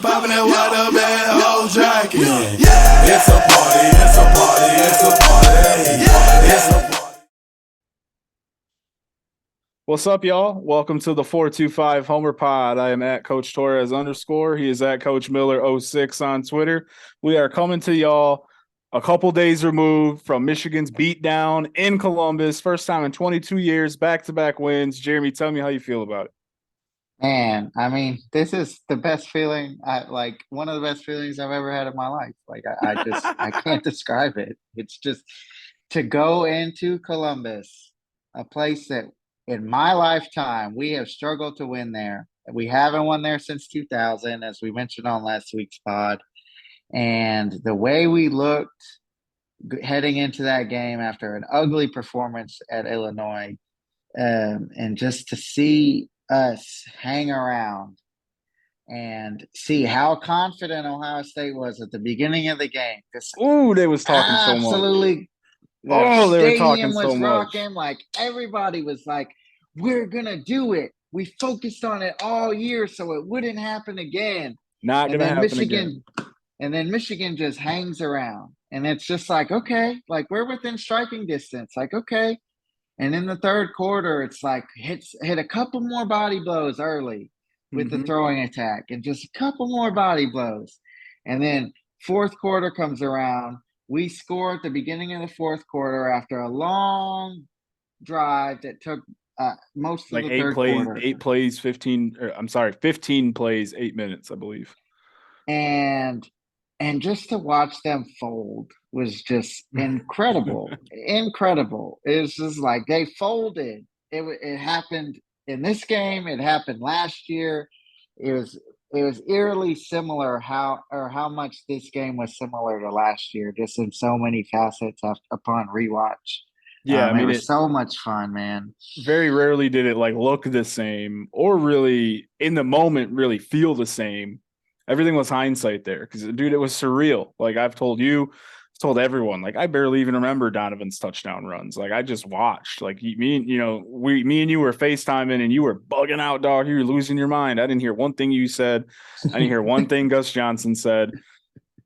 popping that white up and whole jacket. Yeah, it's a party, it's a party, it's a party. Yeah, it's a party. What's up, y'all? Welcome to the 425 Homer Pod. I am at Coach Torres _. He is at Coach Miller 06 on Twitter. We are coming to y'all a couple days removed from Michigan's beatdown in Columbus. First time in 22 years, back-to-back wins. Jeremy, tell me how you feel about it. Man, I mean, this is the best feeling. One of the best feelings I've ever had in my life. I can't describe it. It's just to go into Columbus, a place that in my lifetime we have struggled to win there. We haven't won there since 2000, as we mentioned on last week's pod. And the way we looked heading into that game after an ugly performance at Illinois, and just to see us hang around and see how confident Ohio State was at the beginning of the game. Ooh, they was talking so much. Absolutely. Oh, they were talking stadium was so much. rocking. Like, everybody was like, we're going to do it. We focused on it all year so it wouldn't happen again. Not going to happen again. And then Michigan just hangs around. And it's just like, okay, like we're within striking distance. Like, okay. And in the third quarter, it's like hit a couple more body blows early with the throwing attack and just a couple more body blows. And then fourth quarter comes around. We score at the beginning of the fourth quarter after a long drive that took most of the third quarter. 15 plays, 8 minutes, I believe. And just to watch them fold was just incredible. Incredible. It was just like they folded. It happened in this game. It happened last year. It was eerily similar how much this game was similar to last year, just in so many facets upon rewatch. Yeah, I mean, it was so much fun, man. Very rarely did it like look the same or really in the moment really feel the same. Everything was hindsight there because, dude, it was surreal. Like I've told you, told everyone, like I barely even remember Donovan's touchdown runs. Like I just watched. Like me and you were FaceTiming and you were bugging out, dog. You were losing your mind. I didn't hear one thing you said. I didn't hear one thing Gus Johnson said.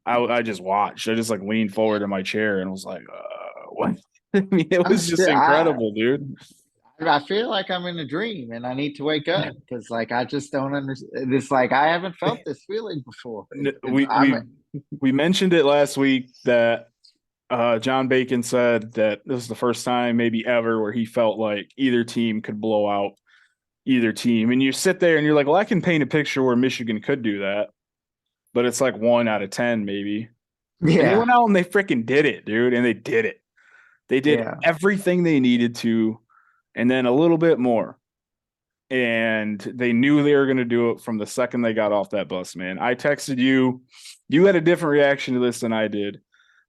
I just watched. I just like leaned forward in my chair and was like, what? I mean, it was just incredible, dude. I feel like I'm in a dream and I need to wake up because, like, I just don't understand. It's like I haven't felt this feeling before. We mentioned it last week that John Bacon said that this is the first time maybe ever where he felt like either team could blow out either team. And you sit there and you're like, well, I can paint a picture where Michigan could do that, but it's like 1 out of 10 maybe. Yeah. And they went out and they freaking did it, dude, and they did it. They did everything they needed to. And then a little bit more. And they knew they were going to do it from the second they got off that bus, man. I texted you. You had a different reaction to this than I did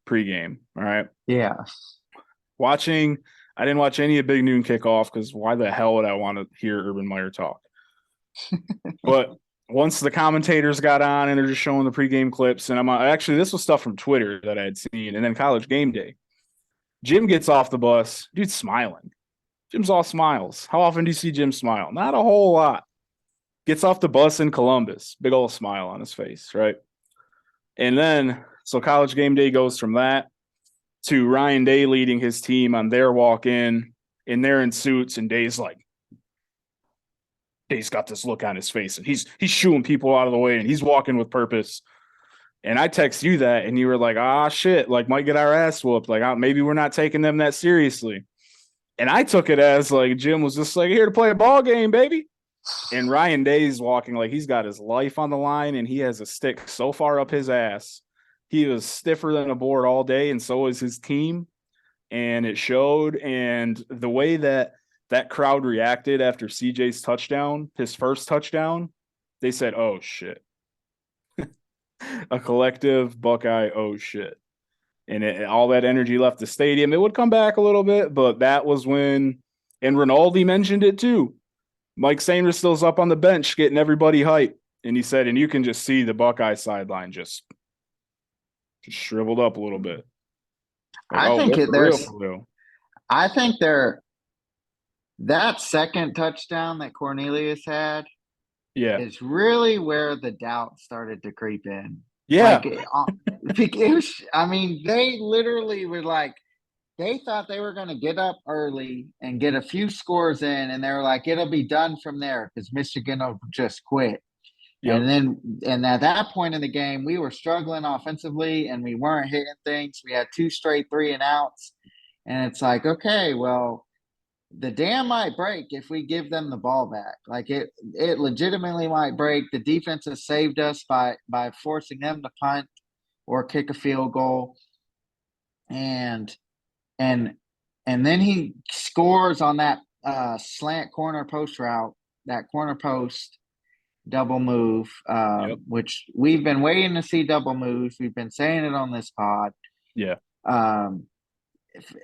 pregame, all right? Yeah. I didn't watch any of Big Noon Kickoff because why the hell would I want to hear Urban Meyer talk? But once the commentators got on and they're just showing the pregame clips, and actually, this was stuff from Twitter that I had seen, and then College Game Day. Jim gets off the bus. Dude's smiling. Jim's all smiles. How often do you see Jim smile? Not a whole lot. Gets off the bus in Columbus. Big old smile on his face, right? And then, so College Game Day goes from that to Ryan Day leading his team on their walk-in, and they're in suits, and Day's got this look on his face, and he's shooing people out of the way, and he's walking with purpose. And I text you that, and you were like, shit, like, might get our ass whooped. Like, maybe we're not taking them that seriously. And I took it as like Jim was just like, here to play a ball game, baby. And Ryan Day's walking like he's got his life on the line and he has a stick so far up his ass. He was stiffer than a board all day, and so was his team. And it showed. And the way that crowd reacted after CJ's touchdown, his first touchdown, they said, oh, shit. A collective Buckeye, oh, shit. And all that energy left the stadium. It would come back a little bit, but that was when – and Rinaldi mentioned it too. Mike Sainristil's up on the bench getting everybody hyped. And he said, and you can just see the Buckeye sideline just shriveled up a little bit. Like, I think that second touchdown that Cornelius had, Yeah. is really where the doubt started to creep in. Yeah. Like, it was, I mean, they literally were like, they thought they were going to get up early and get a few scores in, and they were like, it'll be done from there because Michigan will just quit. Yep. And at that point in the game, we were struggling offensively and we weren't hitting things. We had 2 straight 3-and-outs. And it's like, okay, well, the dam might break if we give them the ball back. Like it legitimately might break. The defense has saved us by forcing them to punt or kick a field goal. And and and then he scores on that slant corner post route, that corner post double move, Yep. which we've been waiting to see double moves. We've been saying it on this pod. Yeah. Um,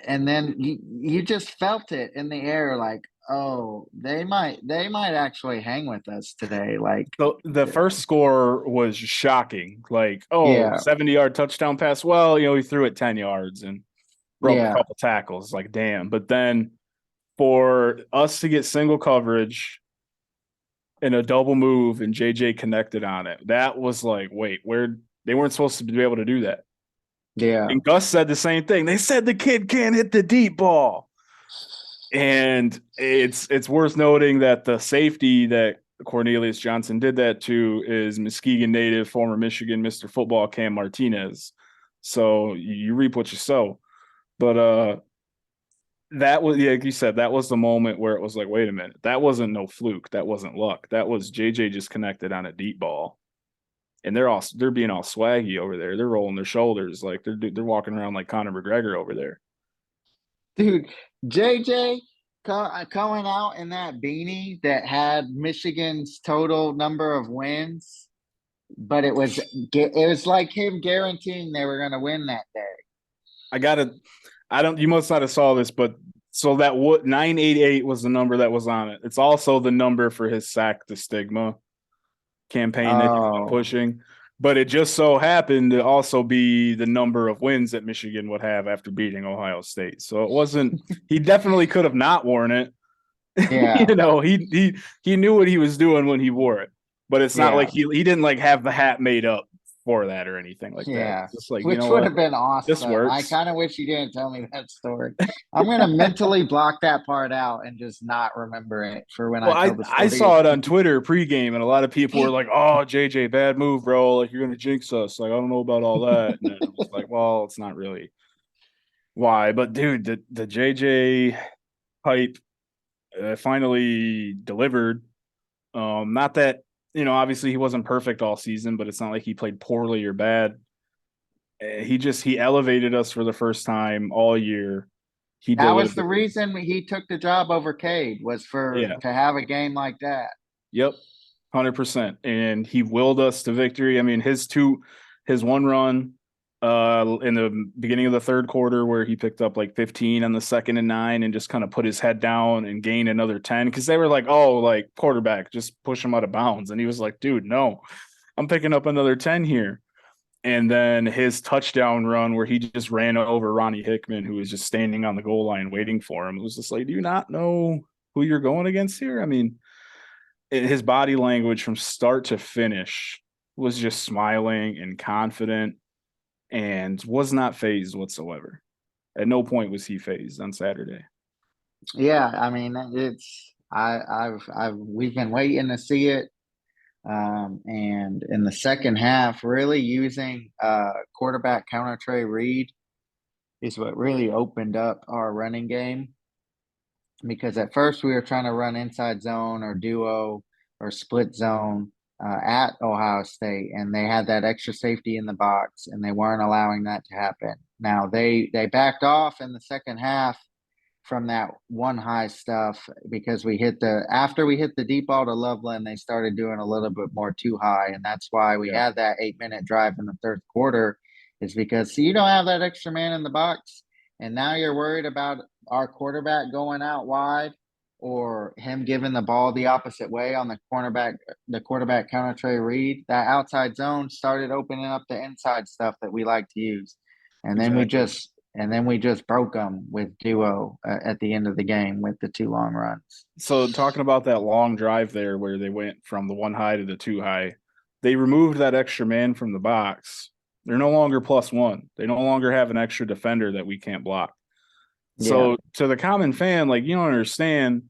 and then you just felt it in the air, like, oh, they might actually hang with us today. Like, The first score was shocking. Like, oh, yeah, 70-yard touchdown pass. Well, he threw it 10 yards and broke a yeah, couple tackles. Like, damn. But then for us to get single coverage and a double move and JJ connected on it, that was like, wait, where they weren't supposed to be able to do that. yeah. And Gus said the same thing. They said the kid can't hit the deep ball. And it's worth noting that the safety that Cornelius Johnson did that to is Muskegon native, former Michigan Mr. Football Cam Martinez. So you reap what you sow. But that was, like you said, that was the moment where it was like, wait a minute, that wasn't no fluke, that wasn't luck. That was JJ just connected on a deep ball. And they're being all swaggy over there. They're rolling their shoulders like they're walking around like Conor McGregor over there. Dude, JJ coming out in that beanie that had Michigan's total number of wins, but it was like him guaranteeing they were going to win that day. You must not have saw this, but so that what 988 was the number that was on it. It's also the number for his Sack the Stigma campaign that he's been Oh, pushing. But it just so happened to also be the number of wins that Michigan would have after beating Ohio State. So it wasn't, he definitely could have not worn it. yeah, He knew what he was doing when he wore it. But it's not like yeah, he didn't like have the hat made up for that or anything like that. yeah. It's just like, you Which know would what? have been This awesome. I works. kind of wish you didn't tell me that story. I'm gonna mentally block that part out and just not remember it for when Well, I I tell the I story saw it on again. Twitter pregame, and a lot of people were like, "Oh, JJ, bad move, bro. Like you're gonna jinx us. Like I don't know about all that." And then I was like, "Well, it's not really why." But dude, the JJ hype finally delivered. Not that obviously he wasn't perfect all season, but it's not like he played poorly or bad. He elevated us for the first time all year. He That was the delivered. reason he took the job over Cade, was for Yeah. to have a game like that. Yep. 100%. And he willed us to victory. I mean, his one run in the beginning of the third quarter where he picked up like 15 on the 2nd and 9 and just kind of put his head down and gained another 10 because they were like, oh, like quarterback, just push him out of bounds. And he was like, dude, no, I'm picking up another 10 here. And then his touchdown run where he just ran over Ronnie Hickman, who was just standing on the goal line waiting for him. It was just like, do you not know who you're going against here? I mean, his body language from start to finish was just smiling and confident and was not phased whatsoever. At no point was he phased on Saturday. Yeah, I mean, we've been waiting to see it. And in the second half, really using quarterback counter Trey Reed is what really opened up our running game. Because at first we were trying to run inside zone or duo or split zone at Ohio State, and they had that extra safety in the box, and they weren't allowing that to happen. Now they backed off in the second half from that one high stuff because after we hit the deep ball to Loveland, they started doing a little bit more too high, and that's why we Yeah, had that 8-minute drive in the third quarter. Is because you don't have that extra man in the box, and now you're worried about our quarterback going out wide or him giving the ball the opposite way on the quarterback counter Trey Reed. That outside zone started opening up the inside stuff that we like to use, and then we exactly. just and then we just broke them with duo at the end of the game with the 2 long runs. So talking about that long drive there where they went from the 1 high to the 2 high, they removed that extra man from the box. They're no longer +1. They no longer have an extra defender that we can't block. So to the common fan, like, you don't understand,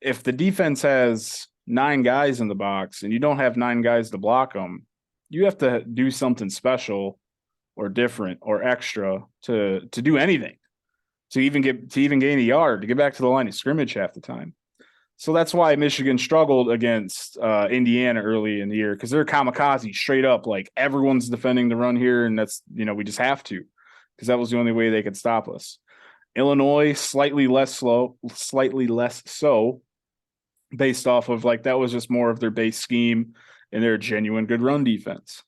if the defense has 9 guys in the box and you don't have 9 guys to block them, you have to do something special or different or extra to do anything, to even gain a yard, to get back to the line of scrimmage half the time. So that's why Michigan struggled against Indiana early in the year, because they're kamikaze straight up. Like, everyone's defending the run here, and that's, we just have to, because that was the only way they could stop us. Illinois, slightly less so, based off of, like, that was just more of their base scheme and their genuine good run defense.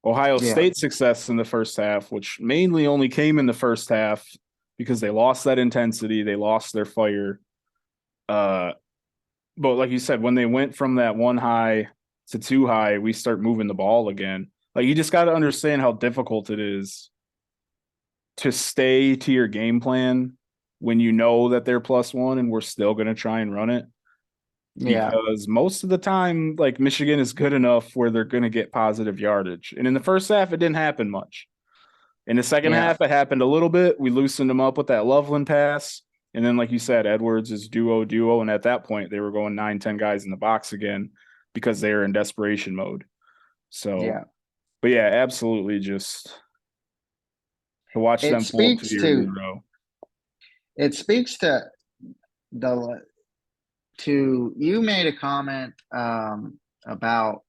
Ohio State's success in the first half, which mainly only came in the first half because they lost that intensity, they lost their fire. But like you said, when they went from that 1 high to 2 high, we start moving the ball again. Like, you just got to understand how difficult it is to stay to your game plan when you know that they're +1 and we're still going to try and run it. Because most of the time, like, Michigan is good enough where they're going to get positive yardage. And in the first half, it didn't happen much. In the second half, it happened a little bit. We loosened them up with that Loveland pass. And then, like you said, Edwards is duo. And at that point, they were going 9-10 guys in the box again because they were in desperation mode. So, but yeah, absolutely, just to watch them pull 2 years in a row. It speaks to you made a comment about,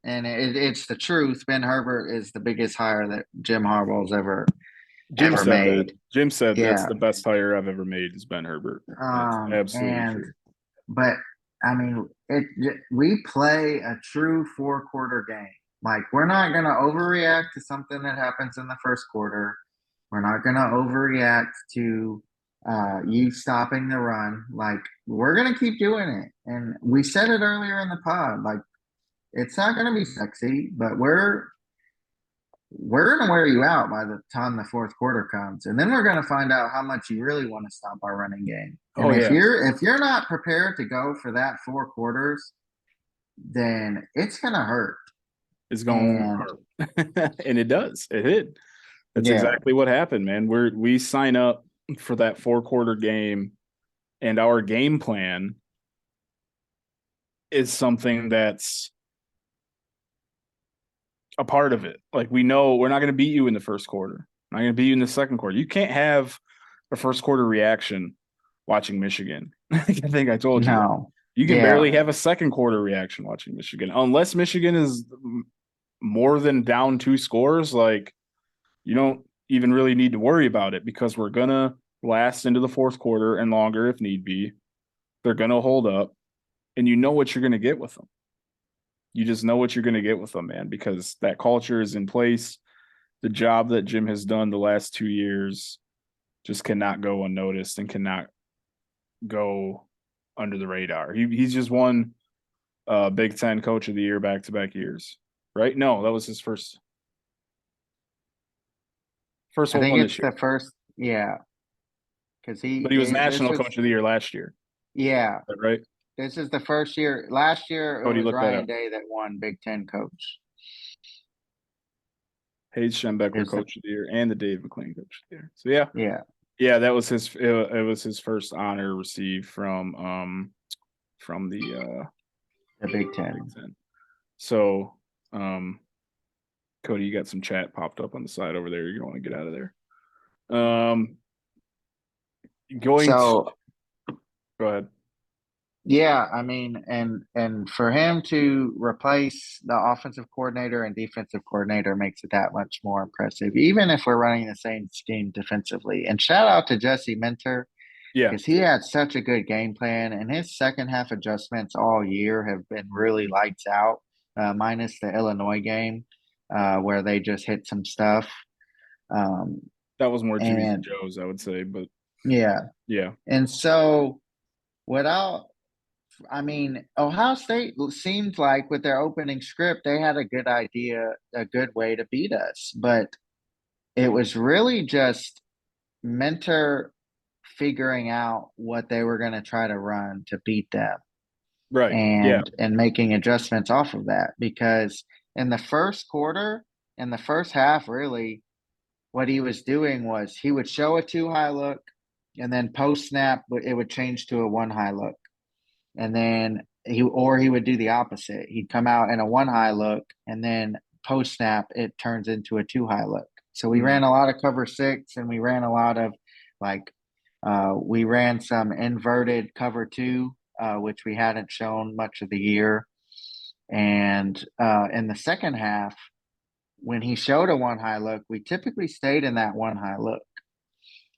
and it's the truth, Ben Herbert is the biggest hire that Jim Harbaugh's ever made. That. Jim said that's the best hire I've ever made is Ben Herbert. That's absolutely true. But I mean, we play a true 4-quarter game. Like, we're not going to overreact to something that happens in the first quarter. We're not going to overreact to you stopping the run. Like, we're going to keep doing it. And we said it earlier in the pod, like, it's not going to be sexy, but we're going to wear you out by the time the fourth quarter comes. And then we're going to find out how much you really want to stop our running game. And if you're not prepared to go for that 4 quarters, then it's going to hurt. It's going to hurt. And it does. It hit. That's exactly what happened, man. We sign up for that 4-quarter game, and our game plan is something that's a part of it. Like, we know we're not going to beat you in the first quarter. I'm not going to beat you in the second quarter. You can't have a first quarter reaction watching Michigan. I think I told you. No. You can barely have a second quarter reaction watching Michigan, unless Michigan is more than down 2 scores. Like, you don't even really need to worry about it, because we're going to last into the fourth quarter and longer if need be. They're going to hold up, and you know what you're going to get with them. You just know what you're going to get with them, man, because that culture is in place. The job that Jim has done the last 2 years just cannot go unnoticed and cannot go under the radar. He's just won Big Ten Coach of the Year back-to-back years, right? No, that was his first I one think this it's year. the first, because But he was National Coach of the Year last year. Yeah. Is that right? This is the first year. Last year, it was Ryan that Day that won Big Ten Coach. Hayes Schembecker Coach of the Year and the Dave McClain Coach of the Year. So yeah, that was his. It was his first honor received from the Big Ten. So, Cody, you got some chat popped up on the side over there. You're going to want to get out of there. Go ahead. Yeah, I mean, and for him to replace the offensive coordinator and defensive coordinator makes it that much more impressive, even if we're running the same scheme defensively. And shout out to Jesse Minter, because he had such a good game plan, and his second half adjustments all year have been really lights out, minus the Illinois game, where they just hit some stuff. That was more Jimmy's and Joe's, I would say, but yeah. And so Ohio State seemed like with their opening script, they had a good idea, a good way to beat us. But it was really just Mentor figuring out what they were going to try to run to beat them Right. Yeah. and making adjustments off of that, because in the first quarter, in the first half, really what he was doing was he would show a 2 high look, and then post snap it would change to a 1 high look, and then he would do the opposite. He'd come out in a 1 high look, and then post snap it turns into a 2 high look. So we Mhm. ran a lot of cover 6, and we ran a lot of like we ran some inverted cover 2, which we hadn't shown much of the year. And in the second half, when he showed a 1 high look, we typically stayed in that 1 high look.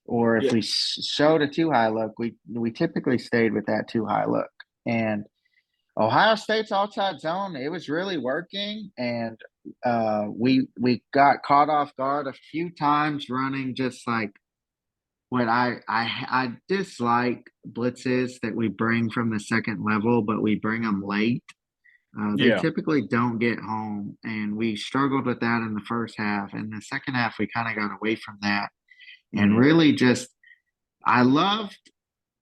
Or if Yeah. we showed a 2 high look, we typically stayed with that 2 high look. And Ohio State's outside zone, it was really working, and we got caught off guard a few times running just like what I dislike blitzes that we bring from the second level, but we bring them late. They Yeah. typically don't get home, and we struggled with that in the first half. In the second half, we kind of got away from that, and Mhm. really just I loved.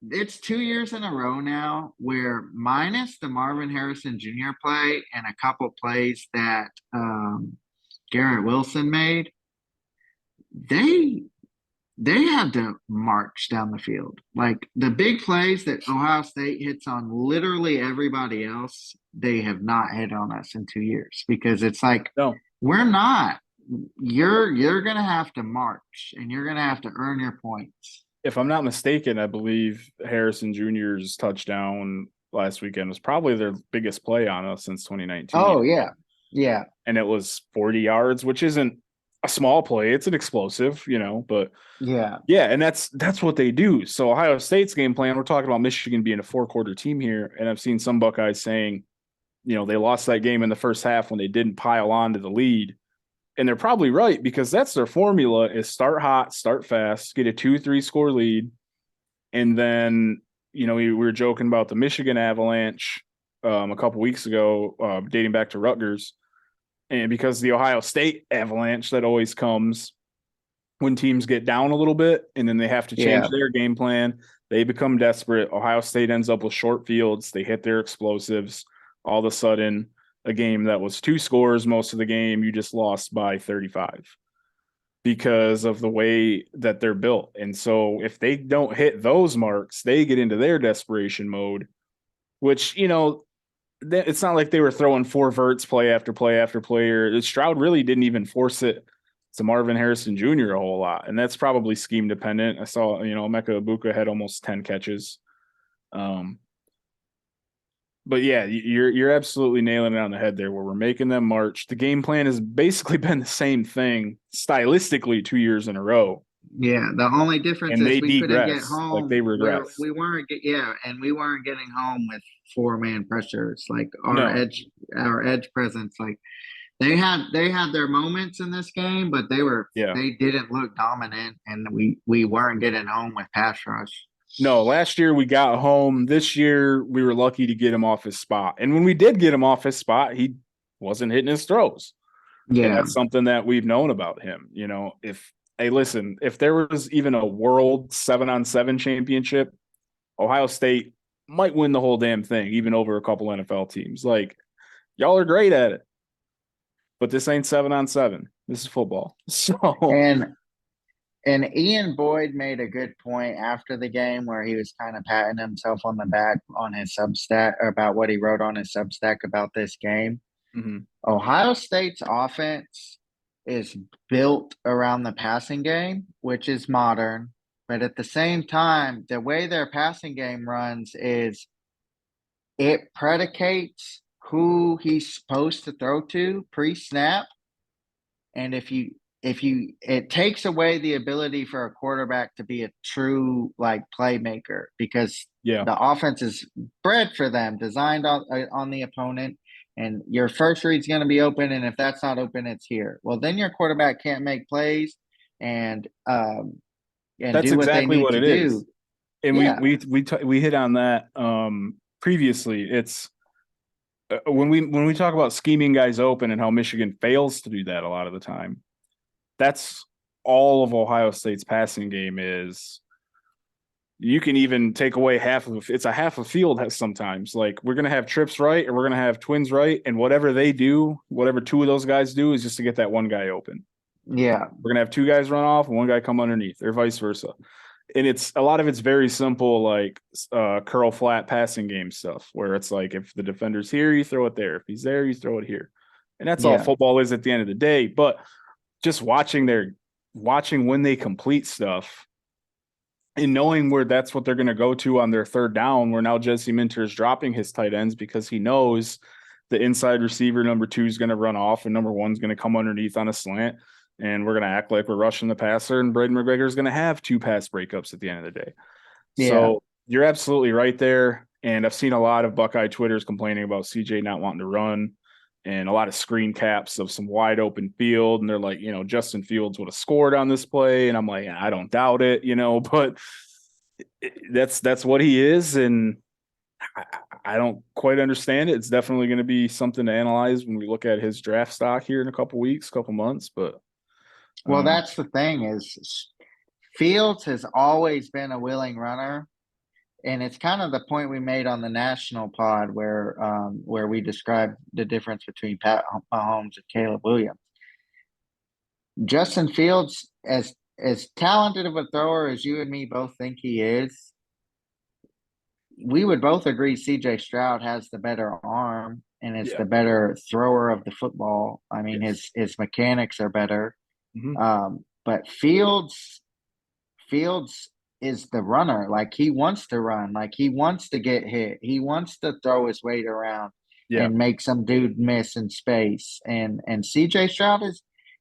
It's 2 years in a row now where, minus the Marvin Harrison Jr. play and a couple plays that Garrett Wilson made, they they had to march down the field. Like the big plays that Ohio State hits on literally everybody else, they have not hit on us in 2 years, because it's like No. we're not. You're gonna have to march, and you're gonna have to earn your points. If I'm not mistaken, I believe Harrison Jr.'s touchdown last weekend was probably their biggest play on us since 2019. Oh yeah, yeah, And it was 40 yards, which isn't a small play. It's an explosive, but yeah, yeah, and that's what they do. So Ohio State's game plan, we're talking about Michigan being a 4-quarter team here, and I've seen some Buckeyes saying, they lost that game in the first half when they didn't pile on to the lead. And they're probably right, because that's their formula: is start hot, start fast, get a 2-3 score lead. And then, we were joking about the Michigan Avalanche a couple weeks ago, dating back to Rutgers. And because the Ohio State Avalanche that always comes when teams get down a little bit and then they have to change yeah. their game plan, they become desperate. Ohio State ends up with short fields. They hit their explosives. All of a sudden, a game that was 2 scores most of the game, you just lost by 35 because of the way that they're built. And so if they don't hit those marks, they get into their desperation mode, which, it's not like they were throwing 4 verts play after play after play. Or Stroud really didn't even force it to Marvin Harrison Jr. a whole lot. And that's probably scheme dependent. I saw, Emeka Ibuka had almost 10 catches. But yeah, you're absolutely nailing it on the head there, where we're making them march. The game plan has basically been the same thing stylistically 2 years in a row, Yeah, the only difference and is they we couldn't get degress, like home they where regress. we weren't and we weren't getting home with 4-man pressures. Like No, our edge presence, like they had their moments in this game, but yeah, they didn't look dominant, and we weren't getting home with pass rush. no. Last year we got home. This year we were lucky to get him off his spot, and when we did get him off his spot, he wasn't hitting his throws. And Yeah, that's something that we've known about him. If hey, listen, if there was even a world 7-on-7 championship, Ohio State might win the whole damn thing, even over a couple NFL teams. Like, y'all are great at it, but this ain't 7-on-7. This is football. So, and And Ian Boyd made a good point after the game where he was kind of patting himself on the back on his Substack about what he wrote on his Substack about this game. mhm, Ohio State's offense is built around the passing game, which is modern, but at the same time, the way their passing game runs is it predicates who he's supposed to throw to pre-snap. And if you it takes away the ability for a quarterback to be a true like playmaker, because yeah, the offense is bred for them, designed on the opponent, and your first read's going to be open, and if that's not open, it's here. Well, then your quarterback can't make plays and that's do what they exactly need what to it is. do. And Yeah, we hit on that previously. It's when we talk about scheming guys open and how Michigan fails to do that a lot of the time. That's all of Ohio State's passing game is you can even take away it's a half a field sometimes. Like we're going to have trips right and we're going to have twins right. And whatever they do, whatever two of those guys do is just to get that one guy open. Yeah. We're going to have two guys run off and one guy come underneath or vice versa. And a lot of it's very simple, like curl flat passing game stuff where it's like, if the defender's here, you throw it there. If he's there, you throw it here. And that's all football is at the end of the day. But just watching when they complete stuff, and knowing where that's what they're going to go to on their third down, where now Jesse Minter is dropping his tight ends because he knows the inside receiver number 2 is going to run off and number 1 is going to come underneath on a slant. And we're going to act like we're rushing the passer, and Braden McGregor is going to have 2 pass breakups at the end of the day. Yeah. So you're absolutely right there. And I've seen a lot of Buckeye Twitters complaining about CJ not wanting to run, and a lot of screen caps of some wide open field. And they're like, Justin Fields would have scored on this play. And I'm like, I don't doubt it, but that's what he is. And I don't quite understand it. It's definitely going to be something to analyze when we look at his draft stock here in a couple weeks, couple months. But well, that's the thing is Fields has always been a willing runner. And it's kind of the point we made on the national pod where we described the difference between Pat Mahomes and Caleb Williams. Justin Fields, as talented of a thrower as you and me both think he is, we would both agree C.J. Stroud has the better arm and is the better thrower of the football. I mean, his mechanics are better. Mm-hmm. But Fields is the runner. Like, he wants to run. Like, he wants to get hit. He wants to throw his weight around and make some dude miss in space. And CJ Stroud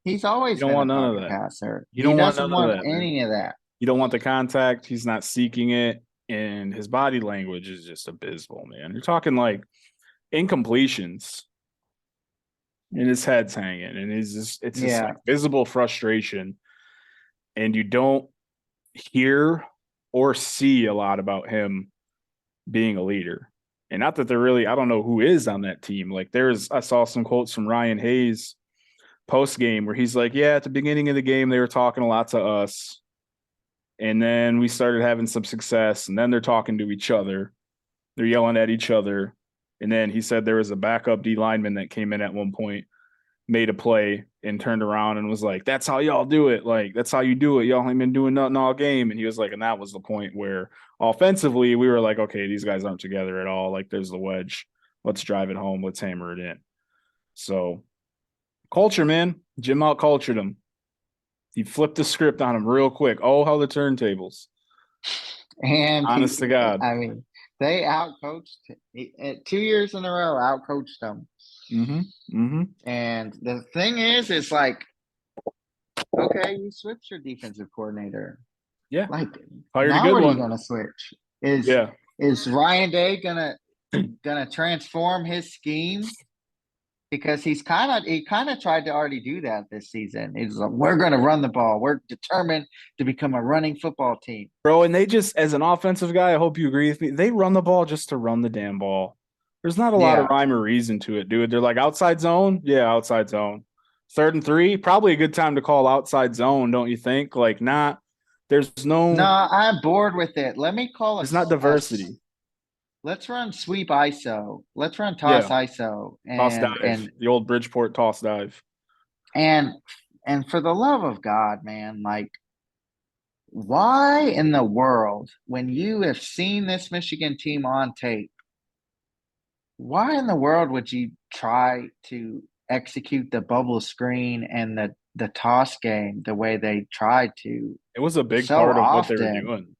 he's always been a pocket passer. He doesn't want any of that. You don't want the contact. He's not seeking it. And his body language is just abysmal, man. You're talking like incompletions and his head's hanging, and it's just like visible frustration. And you don't hear or see a lot about him being a leader. And not that they're really, I don't know who is on that team. Like I saw some quotes from Ryan Hayes post game where he's like, at the beginning of the game, they were talking a lot to us. And then we started having some success, and then they're talking to each other. They're yelling at each other. And then he said there was a backup D lineman that came in at one point, made a play and turned around and was like, that's how y'all do it. Like, that's how you do it. Y'all ain't been doing nothing all game. And he was like, and that was the point where offensively we were like, okay, these guys aren't together at all. Like, there's the wedge. Let's drive it home. Let's hammer it in. So culture, man. Jim out cultured him. He flipped the script on him real quick. Oh, how the turntables. And honest to God. I mean, they outcoached 2 years in a row, outcoached them. Mm-hmm. Mm-hmm. And the thing is like, okay, you switch your defensive coordinator. Yeah. Like, hired now a good what one. are you gonna switch? Is Ryan Day gonna transform his scheme? Because he kind of tried to already do that this season. He's like, we're gonna run the ball. We're determined to become a running football team. Bro, and they just, as an offensive guy, I hope you agree with me, they run the ball just to run the damn ball. There's not a lot of rhyme or reason to it, dude. They're like, outside zone? Yeah, outside zone. 3rd and 3? Probably a good time to call outside zone, don't you think? Like, there's no... No, I'm bored with it. Let me call it. It's not diversity. Let's run sweep ISO. Let's run toss ISO. Toss dive. The old Bridgeport toss dive. And for the love of God, man, like, why in the world, when you have seen this Michigan team on tape, why in the world would you try to execute the bubble screen and the toss game the way they tried to? It was a big part of what they were doing.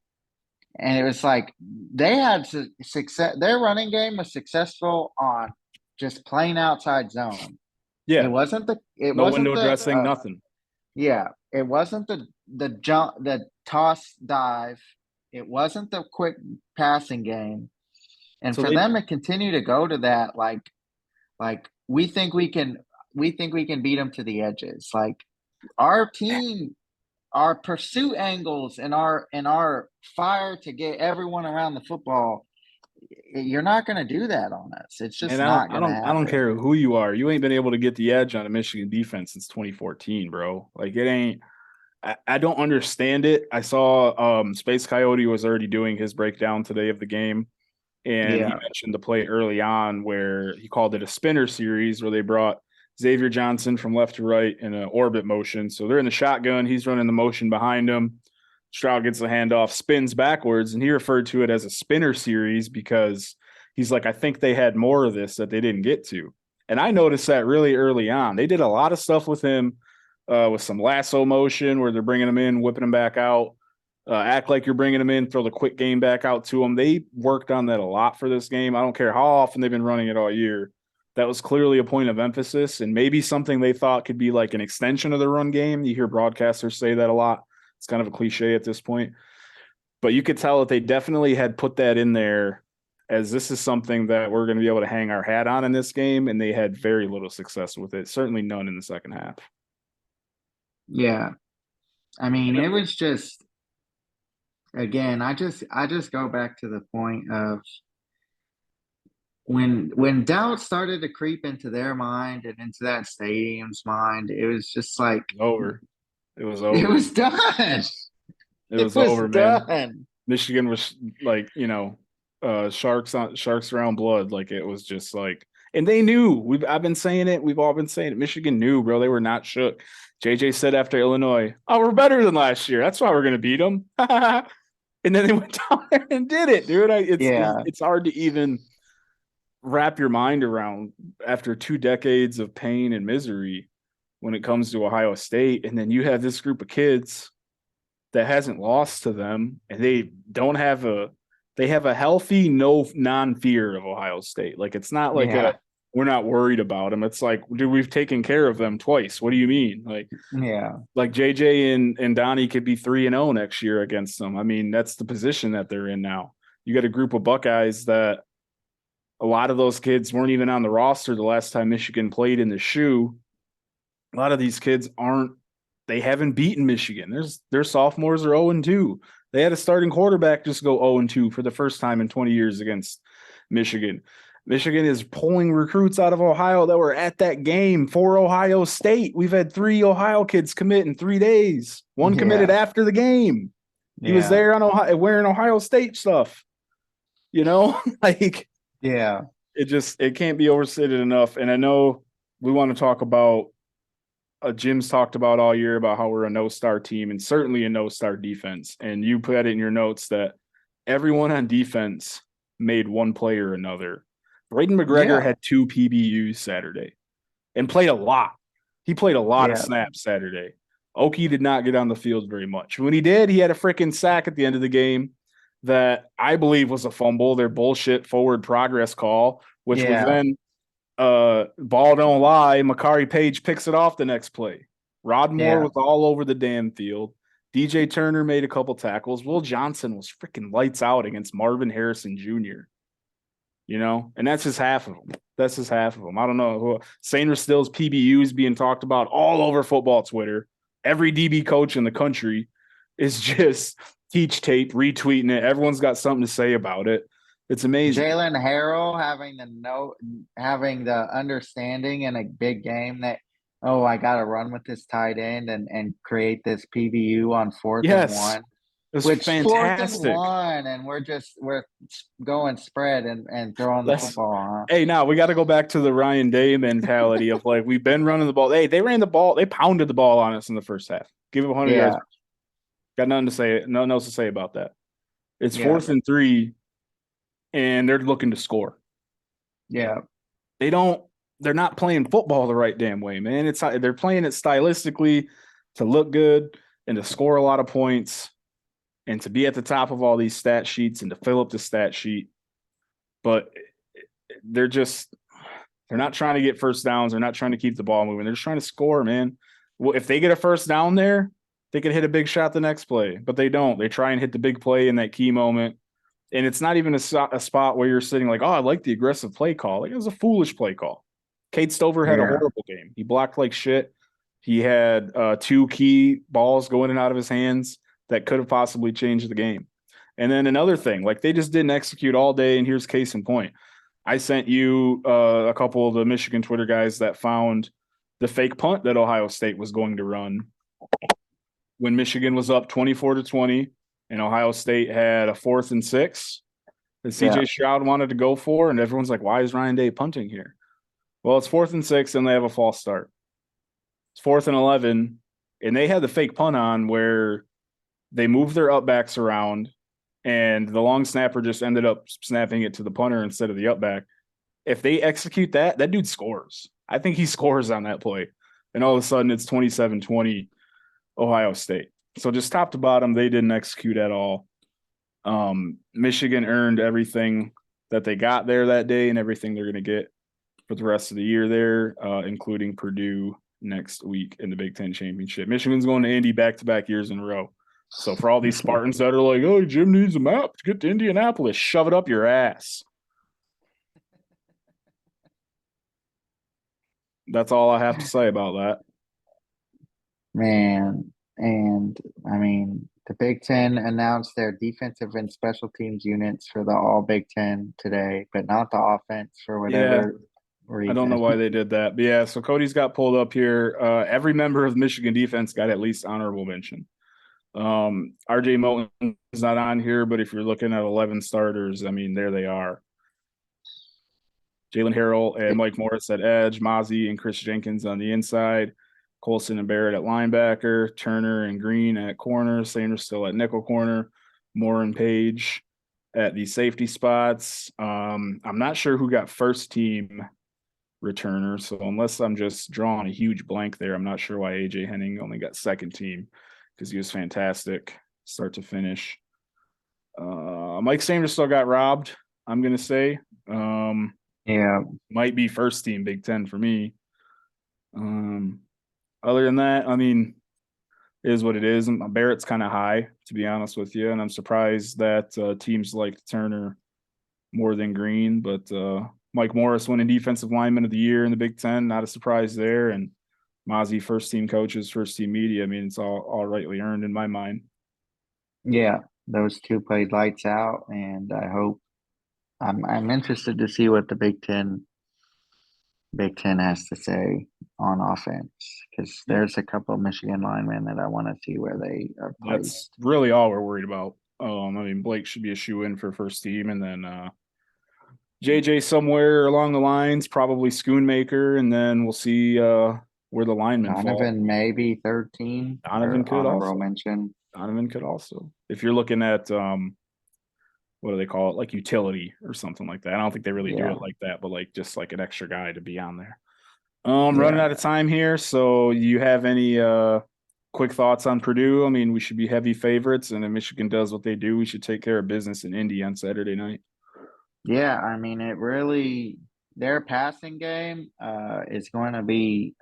And it was like they had success. Their running game was successful on just plain outside zone. Yeah, it wasn't no window dressing, nothing. Yeah, it wasn't the jump, the toss dive. It wasn't the quick passing game. And so for them to continue to go to that, like we think we can beat them to the edges. Like, our team, our pursuit angles and our fire to get everyone around the football, you're not going to do that on us. It's just not going to happen. I don't care who you are. You ain't been able to get the edge on a Michigan defense since 2014, bro. Like, it ain't. I don't understand it. I saw Space Coyote was already doing his breakdown today of the game, and he Yeah. mentioned the play early on where he called it a spinner series where they brought Xavier Johnson from left to right in an orbit motion. So they're in the shotgun. He's running the motion behind him. Stroud gets the handoff, spins backwards, and he referred to it as a spinner series because he's like, I think they had more of this that they didn't get to. And I noticed that really early on. They did a lot of stuff with him with some lasso motion where they're bringing him in, whipping him back out. Act like you're bringing them in, throw the quick game back out to them. They worked on that a lot for this game. I don't care how often they've been running it all year. That was clearly a point of emphasis and maybe something they thought could be like an extension of the run game. You hear broadcasters say that a lot. It's kind of a cliche at this point. But you could tell that they definitely had put that in there as this is something that we're going to be able to hang our hat on in this game. And they had very little success with it. Certainly none in the second half. Yeah. I mean, it was just again, I just go back to the point of when doubt started to creep into their mind and into that stadium's mind, it was just like Over. It was it over. was done. It It was was over, man. done. Michigan was like, sharks around blood. Like it was just like, and they knew. I've been saying it. We've all been saying it. Michigan knew, bro. They were not shook. JJ said after Illinois, "Oh, we're better than last year. That's why we're gonna beat them." And then they went down there and did it, dude. Yeah. It's hard to even wrap your mind around after 2 decades of pain and misery when it comes to Ohio State, and then you have this group of kids that hasn't lost to them, and they have a healthy no non-fear of Ohio State. Like it's not like Yeah. we're not worried about them. It's like, dude, we've taken care of them twice. What do you mean? Yeah. Like JJ and Donnie could be 3-0 next year against them. I mean, that's the position that they're in now. You got a group of Buckeyes that a lot of those kids weren't even on the roster the last time Michigan played in the shoe. A lot of these kids they haven't beaten Michigan. Their sophomores are 0-2. They had a starting quarterback just go 0-2 for the first time in 20 years against Michigan. Michigan is pulling recruits out of Ohio that were at that game for Ohio State. We've had 3 Ohio kids commit in 3 days. One committed Yeah. after the game. He was there on Ohio wearing Ohio State stuff. Like Yeah. it can't be overstated enough. And I know we want to talk about Jim's talked about all year about how we're a no-star team and certainly a no-star defense. And you put it in your notes that everyone on defense made one play or another. Braden McGregor had 2 PBUs Saturday and played a lot. He played a lot of snaps Saturday. Oki did not get on the field very much. When he did, he had a freaking sack at the end of the game that I believe was a fumble, their bullshit forward progress call, which was then ball don't lie. Makari Page picks it off the next play. Rod Moore was all over the damn field. DJ Turner made a couple tackles. Will Johnson was freaking lights out against Marvin Harrison Jr. And that's just half of them. I don't know. Sainer Still's PBU is being talked about all over football Twitter. Every DB coach in the country is just teach tape, retweeting it. Everyone's got something to say about it. It's amazing. Jalen Harrell having the understanding in a big game that, I got to run with this tight end and create this PBU on 4th and 1. It's which fantastic. 4th and 1, and we're going spread and throwing the football. Hey, now we got to go back to the Ryan Day mentality of like we've been running the ball. Hey, they ran the ball. They pounded the ball on us in the first half. Give it 100 yards. Got nothing to say. Nothing else to say about that. It's 4th and 3, and they're looking to score. Yeah. They're not playing football the right damn way, man. They're playing it stylistically to look good and to score a lot of points and to be at the top of all these stat sheets and to fill up the stat sheet. But they're not trying to get first downs. They're not trying to keep the ball moving. They're just trying to score, man. Well, if they get a first down there, they could hit a big shot the next play, but they don't. They try and hit the big play in that key moment. And it's not even a spot where you're sitting like, oh, I like the aggressive play call. Like, it was a foolish play call. Cade Stover had a horrible game. He blocked like shit. He had 2 key balls going in and out of his hands that could have possibly changed the game. And then another thing, like they just didn't execute all day. And here's case in point. I sent you a couple of the Michigan Twitter guys that found the fake punt that Ohio State was going to run. when Michigan was up 24-20 and Ohio State had a 4th and 6 that Yeah. CJ Stroud wanted to go for. And everyone's like, why is Ryan Day punting here? Well, it's 4th and 6 and they have a false start. It's 4th and 11. And they had the fake punt on where they moved their upbacks around and the long snapper just ended up snapping it to the punter instead of the upback. If they execute that, that dude scores. I think he scores on that play. And all of a sudden it's 27-20 Ohio State. So just top to bottom, they didn't execute at all. Michigan earned everything that they got there that day and everything they're going to get for the rest of the year there, including Purdue next week in the Big Ten Championship. Michigan's going to Indy back-to-back years in a row. So for all these Spartans that are like, oh, Jim needs a map to get to Indianapolis, shove it up your ass. That's all I have to say about that. Man, and I mean, the Big Ten announced their defensive and special teams units for the All Big Ten today, but not the offense for whatever reason. I don't know why they did that. But yeah, so Cody's got pulled up here. Every member of Michigan defense got at least honorable mention. RJ Moten is not on here, but if you're looking at 11 starters, I mean, there they are. Jalen Harrell and Mike Morris at edge, Mozzie and Chris Jenkins on the inside, Colson and Barrett at linebacker, Turner and Green at corner, Sanders still at nickel corner, Moore and Page at the safety spots. I'm not sure who got first team returner, so unless I'm just drawing a huge blank there, I'm not sure why AJ Henning only got second team because he was fantastic start to finish. Mike Sanders still got robbed, I'm going to say. Yeah. Might be first team Big Ten for me. Other than that, I mean, it is what it is. Barrett's kind of high, to be honest with you, and I'm surprised that teams like Turner more than Green. But Mike Morris winning Defensive Lineman of the Year in the Big Ten, not a surprise there. And Mozzie, first team coaches, first team media. I mean, it's all rightly earned in my mind. Yeah, those two played lights out, and I hope I'm interested to see what the Big Ten has to say on offense because there's a couple of Michigan linemen that I want to see where they are placed. That's really all we're worried about. I mean, Blake should be a shoe in for first team, and then JJ somewhere along the lines, probably Schoonmaker, and then we'll see where the linemen Donovan fall. maybe 13. Donovan could also mention. Donovan could also. If you're looking at what do they call it, like utility or something like that. I don't think they really do it like that, but like just like an extra guy to be on there. Running out of time here. So you have any quick thoughts on Purdue? I mean, we should be heavy favorites, and if Michigan does what they do, we should take care of business in Indy on Saturday night. Yeah, I mean, their passing game is going to be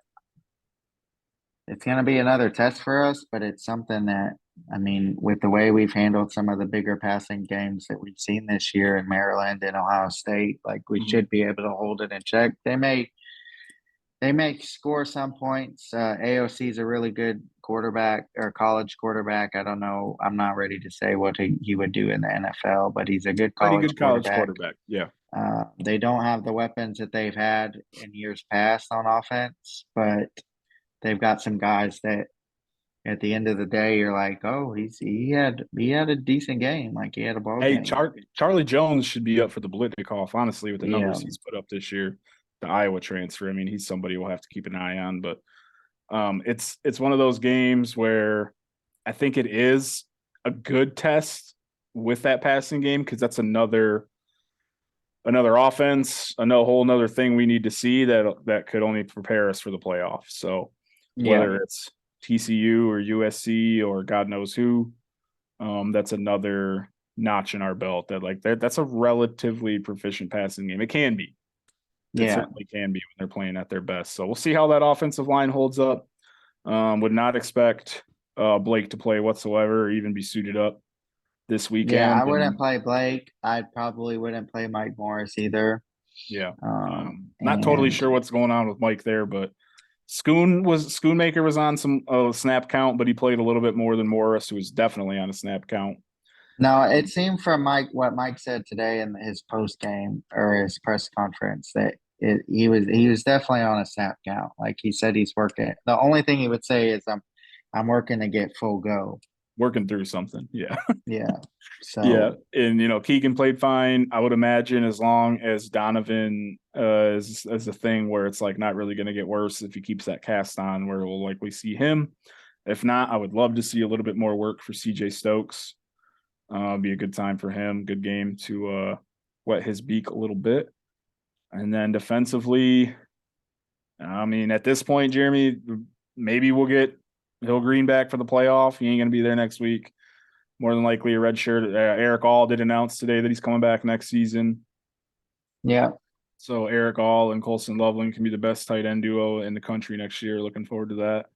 another test for us, but it's something that, I mean, with the way we've handled some of the bigger passing games that we've seen this year in Maryland and Ohio State, like we should be able to hold it in check. They may score some points. AOC is a really good quarterback or college quarterback. I don't know. I'm not ready to say what he would do in the NFL, but he's a good college quarterback. Yeah. They don't have the weapons that they've had in years past on offense, but they've got some guys that at the end of the day, you're like, oh, he had a decent game. Like he had a ball game. Charlie Jones should be up for the Blitnikoff, honestly, with the numbers he's put up this year. The Iowa transfer. I mean, he's somebody we'll have to keep an eye on. But it's one of those games where I think it is a good test with that passing game because that's another offense, whole another thing we need to see that could only prepare us for the playoffs. So whether it's TCU or USC or God knows who, that's another notch in our belt that's a relatively proficient passing game. It can be. It certainly can be when they're playing at their best. So we'll see how that offensive line holds up. Would not expect Blake to play whatsoever or even be suited up this weekend. Yeah, I wouldn't play Blake. I probably wouldn't play Mike Morris either. Yeah. Not totally sure what's going on with Mike there, but Schoonmaker was on some snap count, but he played a little bit more than Morris, who was definitely on a snap count. No, it seemed from what Mike said today in his post game or his press conference that he was definitely on a snap count. Like he said, he's working. The only thing he would say is I'm working to get full go. Working through something. Yeah. Yeah. So Yeah. And, Keegan played fine. I would imagine as long as Donovan is a thing where it's like not really going to get worse if he keeps that cast on, where we'll likely see him. If not, I would love to see a little bit more work for CJ Stokes. Be a good time for him. Good game to wet his beak a little bit. And then defensively, I mean, at this point, Jeremy, maybe we'll get Hill Green back for the playoff. He ain't going to be there next week. More than likely a red shirt. Eric All did announce today that he's coming back next season. yeah. So Eric All and Colson Loveland can be the best tight end duo in the country next year. Looking forward to that.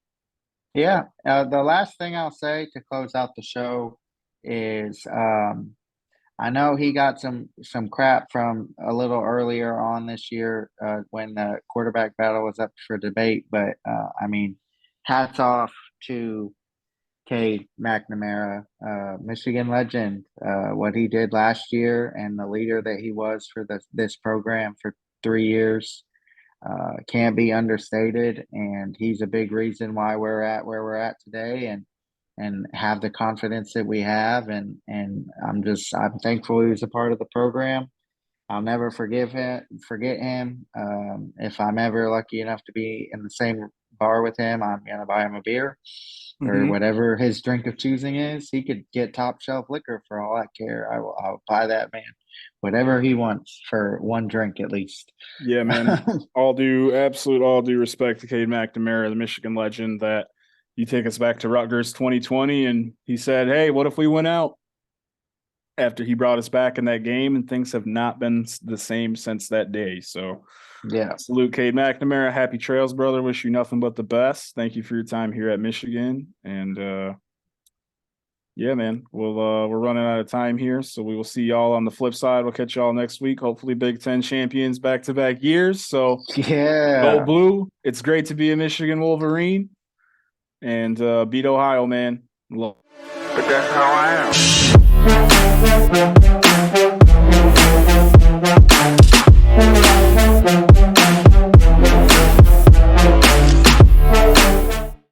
Yeah. The last thing I'll say to close out the show is I know he got some crap from a little earlier on this year when the quarterback battle was up for debate, but I mean, hats off to Cade McNamara, Michigan legend, what he did last year and the leader that he was for this program for 3 years can't be understated. And he's a big reason why we're at where we're at today and have the confidence that we have. And I'm thankful he was a part of the program. I'll never forget him. If I'm ever lucky enough to be in the same bar with him, I'm gonna buy him a beer or whatever his drink of choosing is. He could get top shelf liquor for all I care. I'll buy that man whatever he wants for one drink at least. Yeah, man. all due respect to Cade McNamara, the Michigan legend, that you take us back to Rutgers 2020, and he said, "Hey, what if we went out?" After he brought us back in that game, and things have not been the same since that day. So, yeah, salute Cade McNamara. Happy trails, brother. Wish you nothing but the best. Thank you for your time here at Michigan. And yeah, man, we're running out of time here, so we will see y'all on the flip side. We'll catch y'all next week. Hopefully, Big Ten champions back-to-back years. So, yeah, go blue. It's great to be a Michigan Wolverine, and beat Ohio, man. But that's how I am.